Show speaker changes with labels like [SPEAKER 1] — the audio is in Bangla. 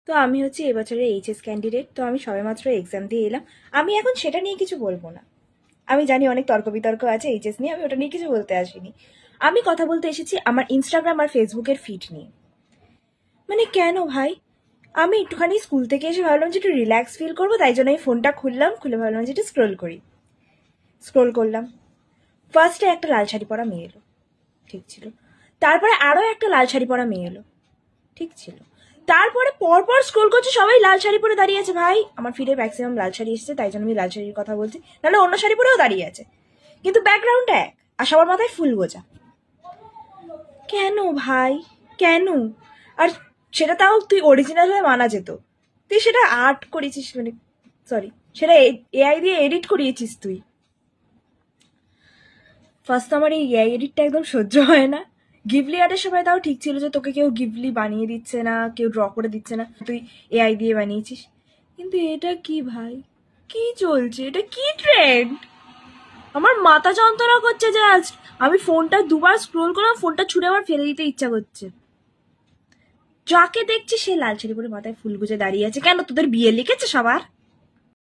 [SPEAKER 1] তো আমি হচ্ছে এবছরের এইচএস ক্যান্ডিডেট। তো আমি সবেমাত্র এক্সাম দিয়ে এলাম। আমি এখন সেটা নিয়ে কিছু বলবো না। আমি জানি অনেক তর্ক বিতর্ক আছে এইচএস নিয়ে, আমি ওটা নিয়ে কিছু বলতে আসিনি। আমি কথা বলতে এসেছি আমার ইনস্টাগ্রাম আর ফেসবুকের ফিড নিয়ে। মানে কেন ভাই? আমি একটুখানি স্কুল থেকে এসে ভাবলাম যে একটু রিল্যাক্স ফিল করবো, তাই জন্য আমি ফোনটা খুললাম, খুলে ভাবলাম যে একটু স্ক্রোল করি। স্ক্রোল করলাম, ফার্স্টে একটা লাল শাড়ি পরা মেয়ে এলো, ঠিক ছিল। তারপরে আরও একটা লাল শাড়ি পরা মেয়ে এলো, ঠিক ছিল। তারপরে পরপর স্ক্রোল করছে, সবাই লাল শাড়ি পরে দাঁড়িয়ে আছে। ভাই আমার ফিডে ম্যাক্সিমাম লাল শাড়ি এসেছে, তাই জন্য আমি লাল শাড়ির কথা বলছি, নাহলে অন্য শাড়ি পরেও দাঁড়িয়ে আছে, কিন্তু ব্যাকগ্রাউন্ডটা এক, আর সবার মাথায় ফুল গোজা। কেন ভাই, কেন? আর সেটা তাও তুই অরিজিনাল হয়ে মানা যেত, তুই সেটা আর্ট করেছিস, মানে সরি, সেটা এআই দিয়ে এডিট করিয়েছিস তুই। ফার্স্ট তো আমার এই এআই এডিটটা একদম সহ্য হয় না। গিভলি আর্টের সময় তাও ঠিক ছিল যে তোকে কেউ গিভলি বানিয়ে দিচ্ছে না, কেউ ড্র করে দিচ্ছে না, তুই এআই দিয়ে বানিয়েছিস। কিন্তু এটা কি ভাই, কি চলছে, এটা কি ট্রেন্ড? আমার মাথা যন্ত্রণা করছে জাস্ট। আমি ফোনটা দুবার স্ক্রোল করলাম, ফোনটা ছুঁড়ে আবার ফেলে দিতে ইচ্ছা করছে। যাকে দেখছি সে লাল শাড়ি পরে মাথায় ফুল গুজে দাঁড়িয়ে আছে। কেন তোদের বিয়ে লিখেছে সবার?